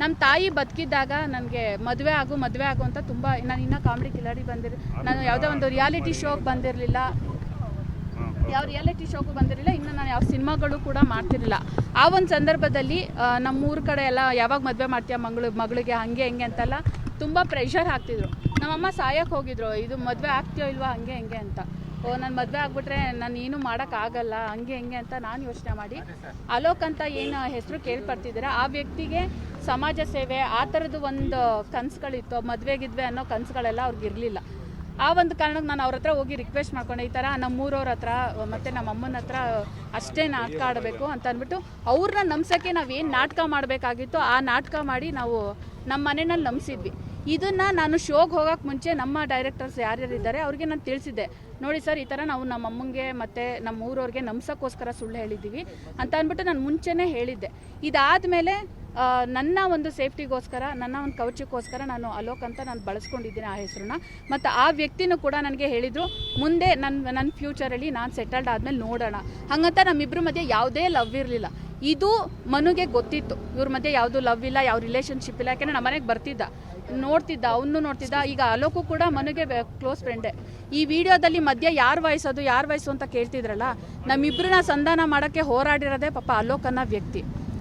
ನಮ್ಮ ತಾಯಿ ಬದುಕಿದ್ದಾಗ ನನಗೆ ಮದುವೆ ಆಗು ಅಂತ ತುಂಬ ನಾನು ಇನ್ನೂ ಕಾಮಿಡಿ ಕಿಲಾಡಿ ನಾನು ಯಾವುದೋ ಒಂದು ರಿಯಾಲಿಟಿ ಶೋಗೆ ಬಂದಿರಲಿಲ್ಲ, ಯಾವ ರಿಯಾಲಿಟಿ ಶೋಗೂ ಬಂದಿರಲಿಲ್ಲ, ಇನ್ನು ನಾನು ಯಾವ ಸಿನಿಮಾಗಳು ಕೂಡ ಮಾಡ್ತಿರಲಿಲ್ಲ. ಆ ಒಂದು ಸಂದರ್ಭದಲ್ಲಿ ನಮ್ಮೂರ ಕಡೆ ಎಲ್ಲ ಯಾವಾಗ ಮದುವೆ ಮಾಡ್ತೀಯ ಮಗಳಿಗೆ ಹಂಗೆ ಹಿಂಗೆ ಅಂತೆಲ್ಲ ತುಂಬ ಪ್ರೆಷರ್ ಹಾಕ್ತಿದ್ರು. ನಮ್ಮಮ್ಮ ಸಾಯಕ್ಕೆ ಹೋಗಿದ್ರು, ಇದು ಮದುವೆ ಆಗ್ತೀಯೋ ಇಲ್ವಾ ಹಂಗೆ ಹಿಂಗೆ ಅಂತ. ನಾನು ಮದುವೆ ಆಗ್ಬಿಟ್ರೆ ನಾನು ಏನೂ ಮಾಡೋಕ್ಕಾಗಲ್ಲ ಹಂಗೆ ಹಿಂಗೆ ಅಂತ ನಾನು ಯೋಚನೆ ಮಾಡಿ ಅಲೋಕ್ ಅಂತ ಏನು ಹೆಸರು ಕೇಳ್ಪಡ್ತಿದ್ದೀರ ಆ ವ್ಯಕ್ತಿಗೆ ಸಮಾಜ ಸೇವೆ ಆ ಥರದ್ದು ಒಂದು ಕನಸುಗಳಿತ್ತು, ಮದುವೆಗಿದ್ವೆ ಅನ್ನೋ ಕನಸುಗಳೆಲ್ಲ ಅವ್ರಿಗೆ ಇರಲಿಲ್ಲ. ಆ ಒಂದು ಕಾರಣಕ್ಕೆ ನಾನು ಅವ್ರ ಹತ್ರ ಹೋಗಿ ರಿಕ್ವೆಸ್ಟ್ ಮಾಡ್ಕೊಂಡೆ, ಈ ಥರ ನಮ್ಮೂರವ್ರ ಹತ್ರ ಮತ್ತು ನಮ್ಮ ಅಮ್ಮನ ಹತ್ರ ಅಷ್ಟೇ ನಾಟಕ ಆಡಬೇಕು ಅಂತ ಅಂದ್ಬಿಟ್ಟು ಅವ್ರನ್ನ ನಂಬಿಸೋಕ್ಕೆ ನಾವೇನು ನಾಟಕ ಮಾಡಬೇಕಾಗಿತ್ತು ಆ ನಾಟಕ ಮಾಡಿ ನಾವು ನಮ್ಮ ಮನೆಯಲ್ಲಿ ನಂಬಿಸಿದ್ವಿ. ಇದನ್ನು ನಾನು ಶೋಗೆ ಹೋಗೋಕ್ಕೆ ಮುಂಚೆ ನಮ್ಮ ಡೈರೆಕ್ಟರ್ಸ್ ಯಾರ್ಯಾರಿದ್ದಾರೆ ಅವ್ರಿಗೆ ನಾನು ತಿಳಿಸಿದ್ದೆ, ನೋಡಿ ಸರ್ ಈ ಥರ ನಾವು ನಮ್ಮ ಅಮ್ಮಂಗೆ ಮತ್ತು ನಮ್ಮ ಊರವ್ರಿಗೆ ನಂಬಿಸೋಕ್ಕೋಸ್ಕರ ಸುಳ್ಳು ಹೇಳಿದ್ದೀವಿ ಅಂತ ಅಂದ್ಬಿಟ್ಟು ನಾನು ಮುಂಚೆನೇ ಹೇಳಿದ್ದೆ. ಇದಾದಮೇಲೆ ನನ್ನ ಒಂದು ಸೇಫ್ಟಿಗೋಸ್ಕರ ನನ್ನ ಒಂದು ಕವಚಕ್ಕೋಸ್ಕರ ನಾನು ಅಲೋಕ್ ಅಂತ ನಾನು ಬಳಸ್ಕೊಂಡಿದ್ದೀನಿ ಆ ಹೆಸರನ್ನ. ಮತ್ತು ಆ ವ್ಯಕ್ತಿನೂ ಕೂಡ ನನಗೆ ಹೇಳಿದರು, ಮುಂದೆ ನನ್ನ ಫ್ಯೂಚರಲ್ಲಿ ನಾನು ಸೆಟಲ್ಡ್ ಆದಮೇಲೆ ನೋಡೋಣ ಹಾಗಂತ ನಮ್ಮಿಬ್ಬರ ಮಧ್ಯೆ ಯಾವುದೇ ಲವ್ ಇರಲಿಲ್ಲ. ಇದು ಮನುಗೆ ಗೊತ್ತಿತ್ತು, ಇವ್ರ ಮಧ್ಯೆ ಯಾವುದೂ ಲವ್ ಇಲ್ಲ, ಯಾವ ರಿಲೇಷನ್ಶಿಪ್ ಇಲ್ಲ. ಯಾಕೆಂದರೆ ನಮ್ಮ ಮನೆಗೆ ಬರ್ತಿದ್ದ, ನೋಡ್ತಿದ್ದ, ಅವನು ನೋಡ್ತಿದ್ದ. ಈಗ ಅಲೋಕು ಕೂಡ ಮನುಗೆ ಕ್ಲೋಸ್ ಫ್ರೆಂಡೇ. ಈ ವಿಡಿಯೋದಲ್ಲಿ ಮಧ್ಯೆ ಯಾರು ವಯಸ್ಸು ಅಂತ ಕೇಳ್ತಿದ್ರಲ್ಲ, ನಮ್ಮಿಬ್ಬರನ್ನ ಸಂಧಾನ ಮಾಡೋಕ್ಕೆ ಹೋರಾಡಿರೋದೇ ಪಾಪ ಅಲೋಕ್ ಅನ್ನೋ ವ್ಯಕ್ತಿ.